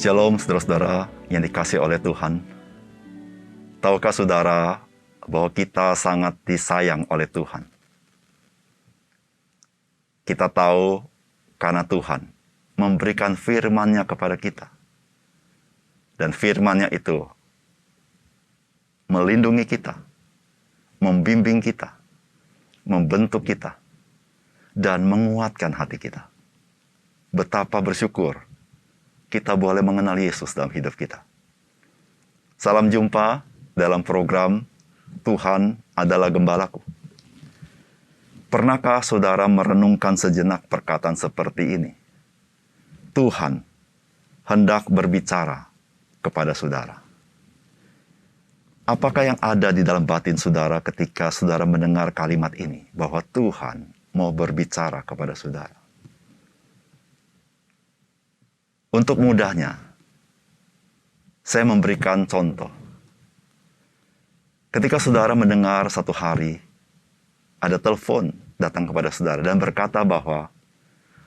Shalom saudara-saudara yang dikasihi oleh Tuhan. Tahukah saudara bahwa kita sangat disayang oleh Tuhan? Kita tahu karena Tuhan memberikan firman-Nya kepada kita. Dan firman-Nya itu melindungi kita, membimbing kita, membentuk kita, dan menguatkan hati kita. Betapa bersyukur kita boleh mengenal Yesus dalam hidup kita. Salam jumpa dalam program Tuhan adalah Gembalaku. Pernahkah saudara merenungkan sejenak perkataan seperti ini? Tuhan hendak berbicara kepada saudara. Apakah yang ada di dalam batin saudara ketika saudara mendengar kalimat ini? Bahwa Tuhan mau berbicara kepada saudara. Untuk mudahnya, saya memberikan contoh. Ketika saudara mendengar satu hari, ada telepon datang kepada saudara dan berkata bahwa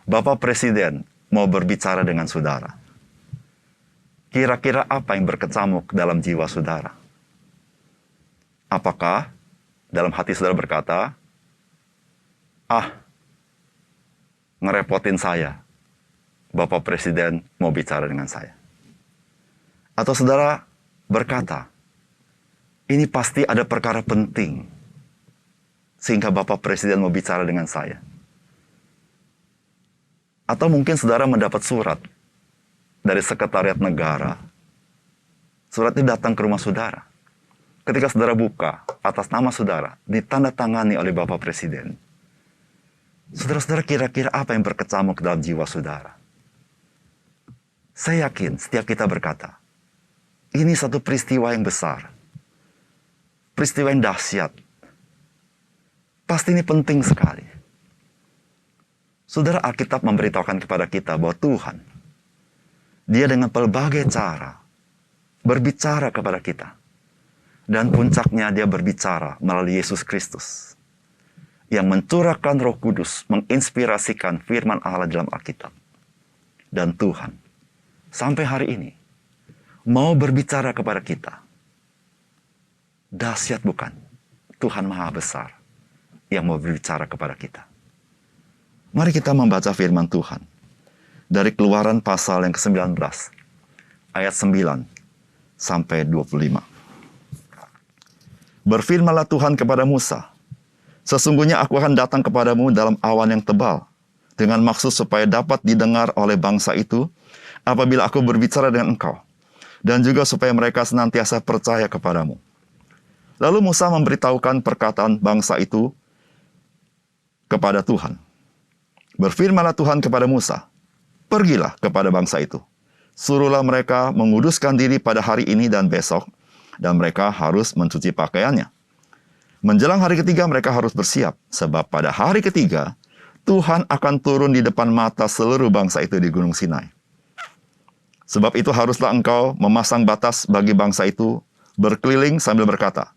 Bapak Presiden mau berbicara dengan saudara. Kira-kira apa yang berkecamuk dalam jiwa saudara? Apakah dalam hati saudara berkata, ngerepotin saya. Bapak Presiden mau bicara dengan saya. Atau saudara berkata, ini pasti ada perkara penting, sehingga Bapak Presiden mau bicara dengan saya. Atau mungkin saudara mendapat surat dari Sekretariat Negara. Surat itu datang ke rumah saudara. Ketika saudara buka, atas nama saudara, ditandatangani oleh Bapak Presiden. Saudara-saudara, kira-kira apa yang berkecamuk dalam jiwa saudara? Saya yakin setiap kita berkata, ini satu peristiwa yang besar. Peristiwa yang dahsyat. Pasti ini penting sekali. Saudara, Alkitab memberitahukan kepada kita bahwa Tuhan, Dia dengan pelbagai cara berbicara kepada kita. Dan puncaknya Dia berbicara melalui Yesus Kristus. Yang mencurahkan Roh Kudus, menginspirasikan firman Allah dalam Alkitab. Dan Tuhan sampai hari ini mau berbicara kepada kita. Dahsyat bukan? Tuhan Maha Besar yang mau berbicara kepada kita. Mari kita membaca firman Tuhan dari Keluaran pasal yang ke-19 ayat 9 sampai 25. Berfirmanlah Tuhan kepada Musa, sesungguhnya aku akan datang kepadamu dalam awan yang tebal, dengan maksud supaya dapat didengar oleh bangsa itu apabila aku berbicara dengan engkau, dan juga supaya mereka senantiasa percaya kepadamu. Lalu Musa memberitahukan perkataan bangsa itu kepada Tuhan. Berfirmanlah Tuhan kepada Musa, pergilah kepada bangsa itu, suruhlah mereka menguduskan diri pada hari ini dan besok, dan mereka harus mencuci pakaiannya. Menjelang hari ketiga mereka harus bersiap, sebab pada hari ketiga Tuhan akan turun di depan mata seluruh bangsa itu di Gunung Sinai. Sebab itu haruslah engkau memasang batas bagi bangsa itu, berkeliling sambil berkata,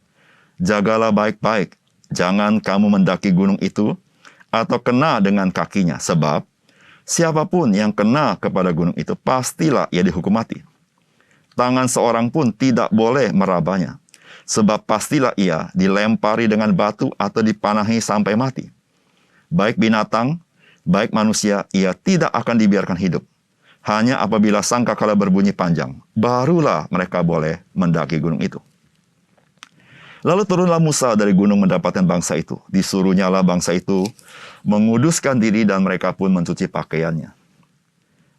jagalah baik-baik, jangan kamu mendaki gunung itu, atau kena dengan kakinya, sebab siapapun yang kena kepada gunung itu, pastilah ia dihukum mati. Tangan seorang pun tidak boleh merabanya, sebab pastilah ia dilempari dengan batu atau dipanahi sampai mati. Baik binatang, baik manusia, ia tidak akan dibiarkan hidup. Hanya apabila sangkakala berbunyi panjang, barulah mereka boleh mendaki gunung itu. Lalu turunlah Musa dari gunung mendapatkan bangsa itu. Disuruhnyalah bangsa itu menguduskan diri dan mereka pun mencuci pakaiannya.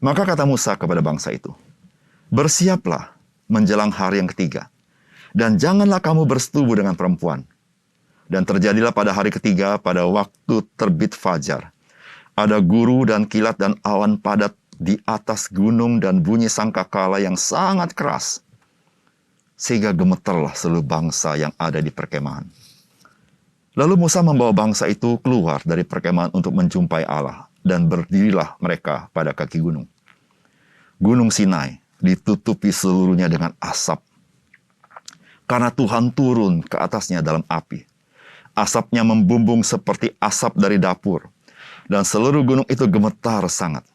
Maka kata Musa kepada bangsa itu, bersiaplah menjelang hari yang ketiga, dan janganlah kamu bersetubuh dengan perempuan. Dan terjadilah pada hari ketiga, pada waktu terbit fajar, ada guru dan kilat dan awan padat di atas gunung dan bunyi sangkakala yang sangat keras, sehingga gemeterlah seluruh bangsa yang ada di perkemahan. Lalu Musa membawa bangsa itu keluar dari perkemahan untuk menjumpai Allah, dan berdirilah mereka pada kaki gunung. Gunung Sinai ditutupi seluruhnya dengan asap, karena Tuhan turun ke atasnya dalam api. Asapnya membumbung seperti asap dari dapur, dan seluruh gunung itu gemetar sangat.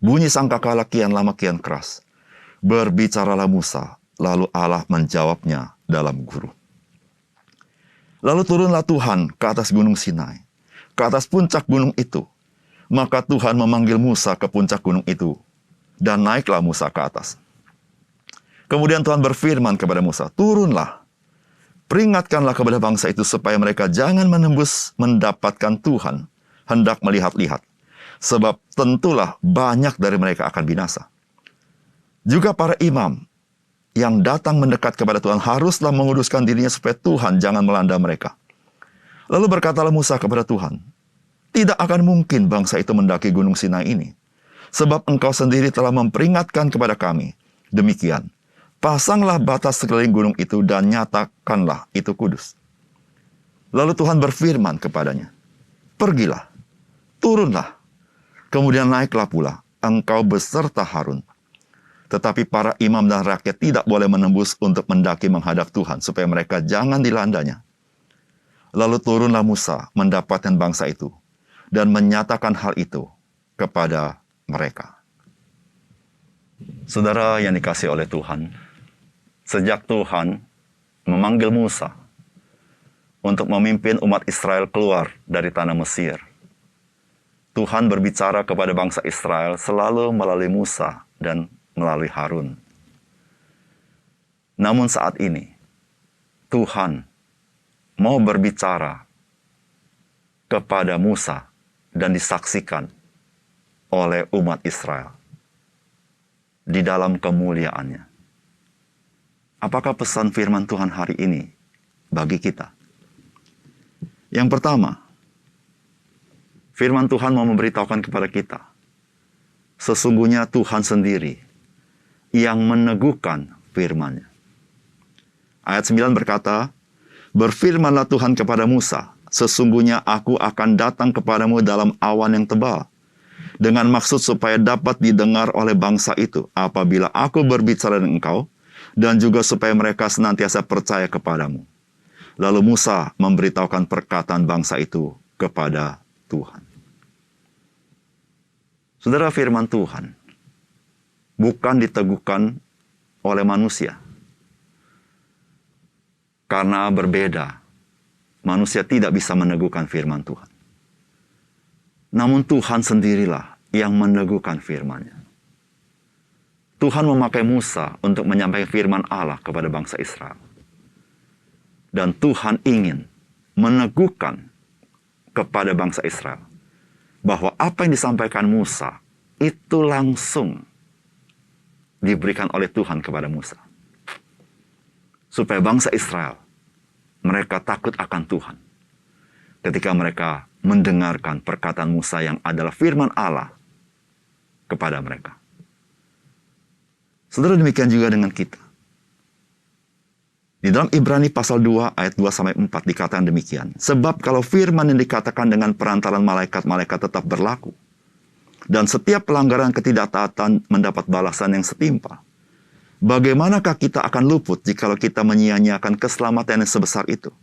Bunyi sangkakala kian lama kian keras. Berbicaralah Musa, lalu Allah menjawabnya dalam gurun. Lalu turunlah Tuhan ke atas gunung Sinai, ke atas puncak gunung itu. Maka Tuhan memanggil Musa ke puncak gunung itu, dan naiklah Musa ke atas. Kemudian Tuhan berfirman kepada Musa, turunlah, peringatkanlah kepada bangsa itu supaya mereka jangan menembus mendapatkan Tuhan, hendak melihat-lihat. Sebab tentulah banyak dari mereka akan binasa. Juga para imam yang datang mendekat kepada Tuhan haruslah menguduskan dirinya supaya Tuhan jangan melanda mereka. Lalu berkatalah Musa kepada Tuhan, tidak akan mungkin bangsa itu mendaki gunung Sinai ini, sebab engkau sendiri telah memperingatkan kepada kami. Demikian, pasanglah batas sekeliling gunung itu dan nyatakanlah itu kudus. Lalu Tuhan berfirman kepadanya, pergilah, turunlah, kemudian naiklah pula, engkau beserta Harun. Tetapi para imam dan rakyat tidak boleh menembus untuk mendaki menghadap Tuhan, supaya mereka jangan dilandanya. Lalu turunlah Musa mendapatkan bangsa itu, dan menyatakan hal itu kepada mereka. Saudara yang dikasihi oleh Tuhan, sejak Tuhan memanggil Musa untuk memimpin umat Israel keluar dari tanah Mesir, Tuhan berbicara kepada bangsa Israel selalu melalui Musa dan melalui Harun. Namun saat ini, Tuhan mau berbicara kepada Musa dan disaksikan oleh umat Israel di dalam kemuliaannya. Apakah pesan firman Tuhan hari ini bagi kita? Yang pertama, firman Tuhan mau memberitahukan kepada kita, sesungguhnya Tuhan sendiri yang meneguhkan firman-Nya. Ayat 9 berkata, berfirmanlah Tuhan kepada Musa, sesungguhnya aku akan datang kepadamu dalam awan yang tebal, dengan maksud supaya dapat didengar oleh bangsa itu apabila aku berbicara dengan engkau, dan juga supaya mereka senantiasa percaya kepadamu. Lalu Musa memberitahukan perkataan bangsa itu kepada Tuhan. Saudara, firman Tuhan bukan diteguhkan oleh manusia. Karena berbeda, manusia tidak bisa meneguhkan firman Tuhan. Namun Tuhan sendirilah yang meneguhkan firman-Nya. Tuhan memakai Musa untuk menyampaikan firman Allah kepada bangsa Israel. Dan Tuhan ingin meneguhkan kepada bangsa Israel bahwa apa yang disampaikan Musa itu langsung diberikan oleh Tuhan kepada Musa. Supaya bangsa Israel, mereka takut akan Tuhan. Ketika mereka mendengarkan perkataan Musa yang adalah firman Allah kepada mereka. Saudara, demikian juga dengan kita. Di dalam Ibrani pasal 2 ayat 2-4 dikatakan demikian. Sebab kalau firman yang dikatakan dengan perantaran malaikat-malaikat tetap berlaku, dan setiap pelanggaran ketidaktaatan mendapat balasan yang setimpal, bagaimanakah kita akan luput jikalau kita menyia-nyiakan keselamatan yang sebesar itu,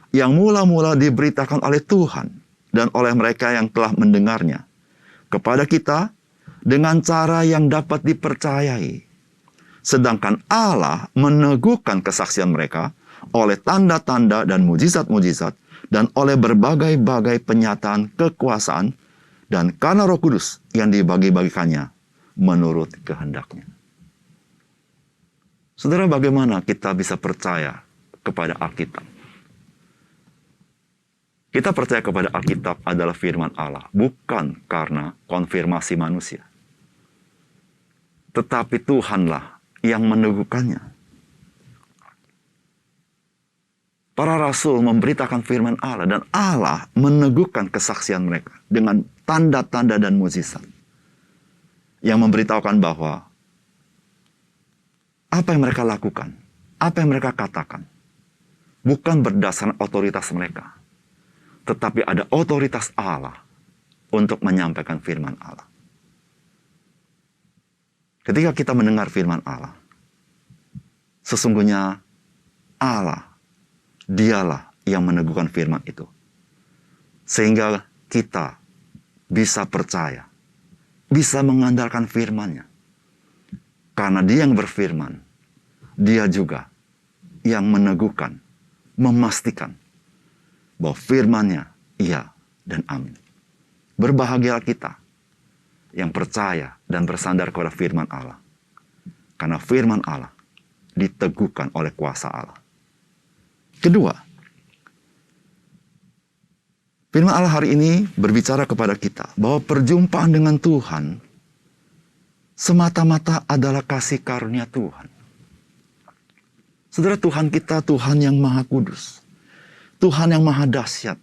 yang mula-mula diberitakan oleh Tuhan dan oleh mereka yang telah mendengarnya kepada kita dengan cara yang dapat dipercayai. Sedangkan Allah meneguhkan kesaksian mereka oleh tanda-tanda dan mujizat-mujizat dan oleh berbagai-bagai penyataan kekuasaan dan karena Roh Kudus yang dibagi-bagikannya menurut kehendaknya. Saudara, bagaimana kita bisa percaya kepada Alkitab? Kita percaya kepada Alkitab adalah firman Allah, bukan karena konfirmasi manusia. Tetapi Tuhanlah yang meneguhkannya. Para rasul memberitakan firman Allah, dan Allah meneguhkan kesaksian mereka dengan tanda-tanda dan mukjizat yang memberitahukan bahwa apa yang mereka lakukan, apa yang mereka katakan, bukan berdasarkan otoritas mereka, tetapi ada otoritas Allah untuk menyampaikan firman Allah. Ketika kita mendengar firman Allah, sesungguhnya Allah, Dialah yang meneguhkan firman itu. Sehingga kita bisa percaya, bisa mengandalkan firman-Nya. Karena Dia yang berfirman, Dia juga yang meneguhkan, memastikan bahwa firman-Nya iya dan amin. Berbahagialah kita yang percaya dan bersandar kepada firman Allah. Karena firman Allah diteguhkan oleh kuasa Allah. Kedua, firman Allah hari ini berbicara kepada kita bahwa perjumpaan dengan Tuhan semata-mata adalah kasih karunia Tuhan. Saudara, Tuhan kita Tuhan yang maha kudus. Tuhan yang maha dahsyat.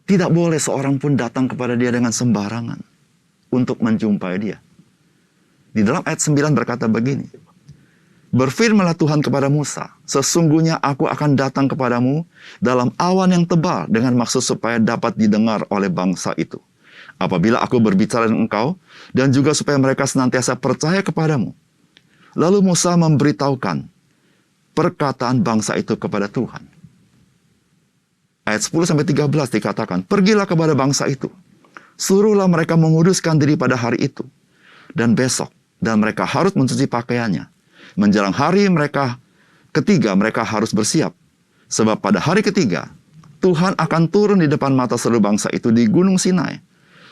Tidak boleh seorang pun datang kepada Dia dengan sembarangan untuk menjumpai Dia. Di dalam ayat 9 berkata begini, berfirmanlah Tuhan kepada Musa, sesungguhnya aku akan datang kepadamu dalam awan yang tebal dengan maksud supaya dapat didengar oleh bangsa itu. Apabila aku berbicara dengan engkau, dan juga supaya mereka senantiasa percaya kepadamu. Lalu Musa memberitahukan perkataan bangsa itu kepada Tuhan. Ayat 10-13 dikatakan, pergilah kepada bangsa itu, suruhlah mereka menguduskan diri pada hari itu dan besok, dan mereka harus mencuci pakaiannya. Menjelang hari mereka ketiga, mereka harus bersiap. Sebab pada hari ketiga, Tuhan akan turun di depan mata seluruh bangsa itu di Gunung Sinai.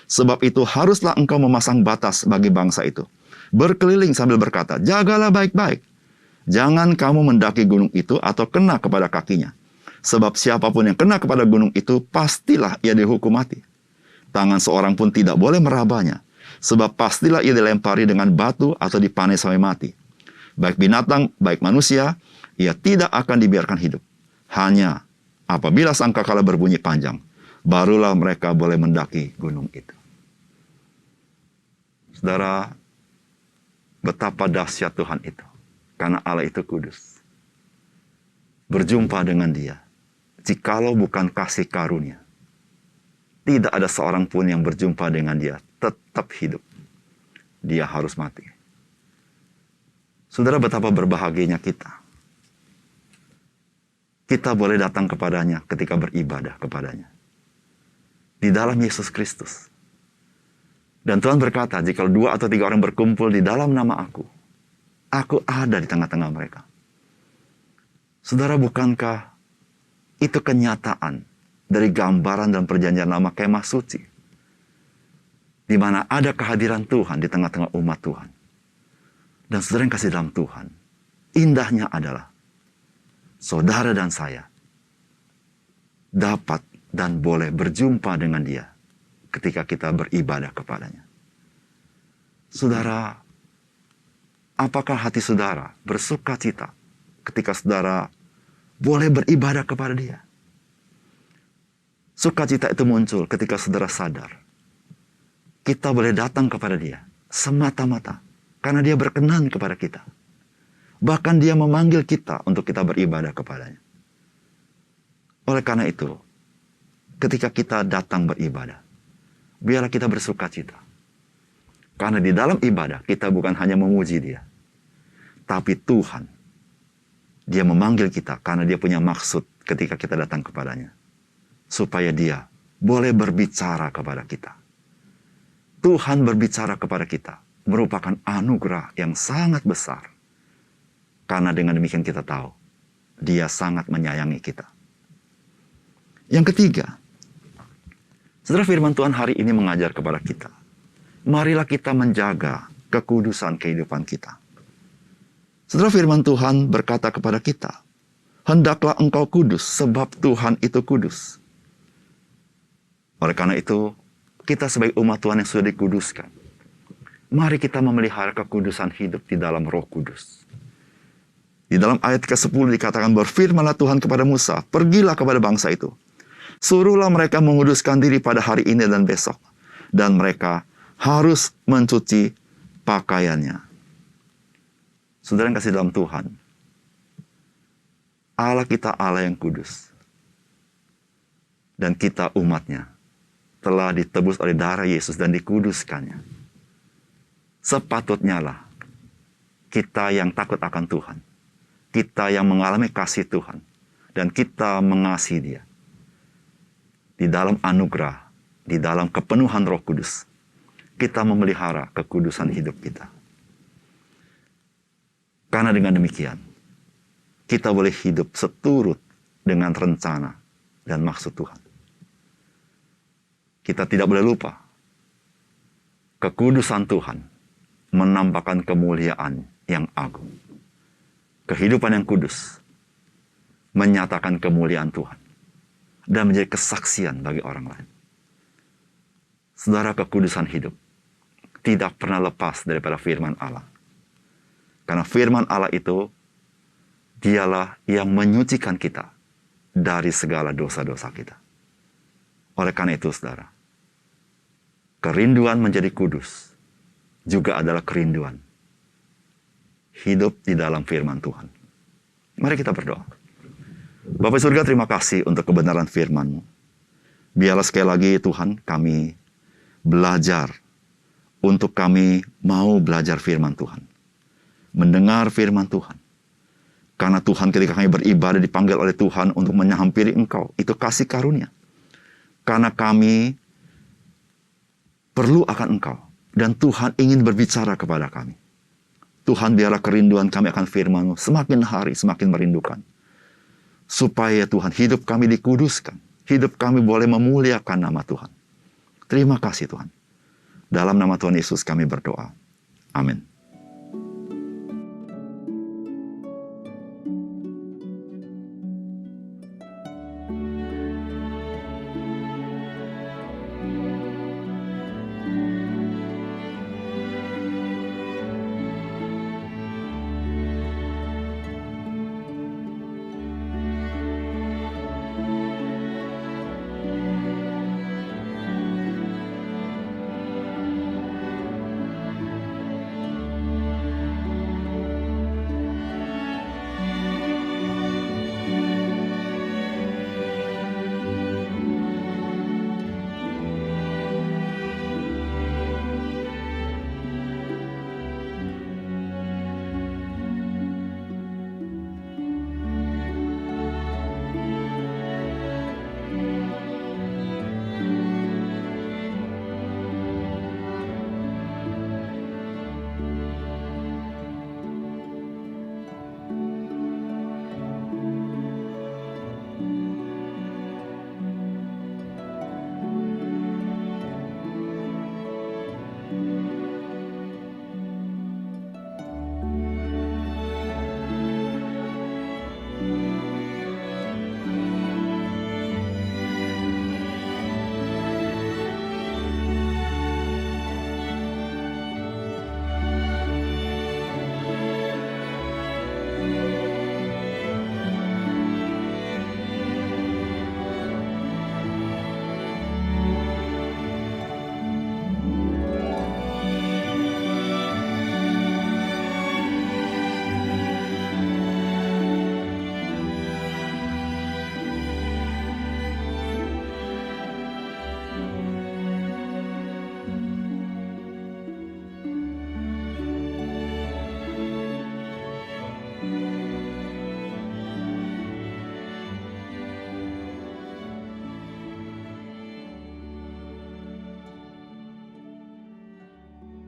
Sebab itu haruslah engkau memasang batas bagi bangsa itu. Berkeliling sambil berkata, jagalah baik-baik. Jangan kamu mendaki gunung itu atau kena kepada kakinya. Sebab siapapun yang kena kepada gunung itu, pastilah ia dihukum mati. Tangan seorang pun tidak boleh merabanya. Sebab pastilah ia dilempari dengan batu atau dipanes sampai mati. Baik binatang, baik manusia, ia tidak akan dibiarkan hidup. Hanya apabila sangkakala berbunyi panjang, barulah mereka boleh mendaki gunung itu. Saudara, betapa dahsyat Tuhan itu. Karena Allah itu kudus. Berjumpa dengan Dia, jikalau bukan kasih karunia, tidak ada seorang pun yang berjumpa dengan Dia tetap hidup. Dia harus mati. Saudara, betapa berbahagianya kita. Kita boleh datang kepadanya ketika beribadah kepadanya. Di dalam Yesus Kristus. Dan Tuhan berkata, jika 2 atau 3 orang berkumpul di dalam nama aku ada di tengah-tengah mereka. Saudara, bukankah itu kenyataan dari gambaran dan perjanjian lama kemah suci? Di mana ada kehadiran Tuhan di tengah-tengah umat Tuhan. Dan saudara yang kasih dalam Tuhan, indahnya adalah saudara dan saya dapat dan boleh berjumpa dengan Dia ketika kita beribadah kepadanya. Saudara, apakah hati saudara bersuka cita ketika saudara boleh beribadah kepada Dia? Sukacita itu muncul ketika saudara sadar kita boleh datang kepada Dia semata-mata karena Dia berkenan kepada kita. Bahkan Dia memanggil kita untuk kita beribadah kepadanya. Oleh karena itu, ketika kita datang beribadah, biarlah kita bersuka cita. Karena di dalam ibadah, kita bukan hanya memuji Dia. Tapi Tuhan, Dia memanggil kita karena Dia punya maksud ketika kita datang kepadanya. Supaya Dia boleh berbicara kepada kita. Tuhan berbicara kepada kita merupakan anugerah yang sangat besar. Karena dengan demikian kita tahu, Dia sangat menyayangi kita. Yang ketiga, saudara, firman Tuhan hari ini mengajar kepada kita. Marilah kita menjaga kekudusan kehidupan kita. Saudara, firman Tuhan berkata kepada kita, hendaklah engkau kudus sebab Tuhan itu kudus. Oleh karena itu, kita sebagai umat Tuhan yang sudah dikuduskan, mari kita memelihara kekudusan hidup di dalam Roh Kudus. Di dalam ayat ke-10 dikatakan, berfirmanlah Tuhan kepada Musa, pergilah kepada bangsa itu. Suruhlah mereka menguduskan diri pada hari ini dan besok. Dan mereka harus mencuci pakaiannya. Saudara yang kasih dalam Tuhan, Allah kita Allah yang kudus. Dan kita umatnya telah ditebus oleh darah Yesus dan dikuduskannya. Sepatutnya lah kita yang takut akan Tuhan. Kita yang mengalami kasih Tuhan. Dan kita mengasihi Dia. Di dalam anugerah, di dalam kepenuhan Roh Kudus. kita memelihara kekudusan hidup kita. Karena dengan demikian, kita boleh hidup seturut dengan rencana dan maksud Tuhan. Kita tidak boleh lupa, kekudusan Tuhan menampakkan kemuliaan yang agung. Kehidupan yang kudus menyatakan kemuliaan Tuhan dan menjadi kesaksian bagi orang lain. Saudara, kekudusan hidup tidak pernah lepas daripada firman Allah. Karena firman Allah itu, dialah yang menyucikan kita dari segala dosa-dosa kita. Oleh karena itu, saudara, kerinduan menjadi kudus juga adalah kerinduan hidup di dalam firman Tuhan. Mari kita berdoa. Bapa surga, terima kasih untuk kebenaran firman-Mu. Biarlah sekali lagi Tuhan, kami belajar untuk kami mau belajar firman Tuhan. Mendengar firman Tuhan. Karena Tuhan, ketika kami beribadah dipanggil oleh Tuhan untuk menghampiri Engkau, itu kasih karunia. Karena kami perlu akan Engkau. Dan Tuhan ingin berbicara kepada kami. Tuhan, biarlah kerinduan kami akan firman-Mu semakin hari semakin merindukan. Supaya Tuhan, hidup kami dikuduskan. Hidup kami boleh memuliakan nama Tuhan. Terima kasih Tuhan. Dalam nama Tuhan Yesus kami berdoa. Amin.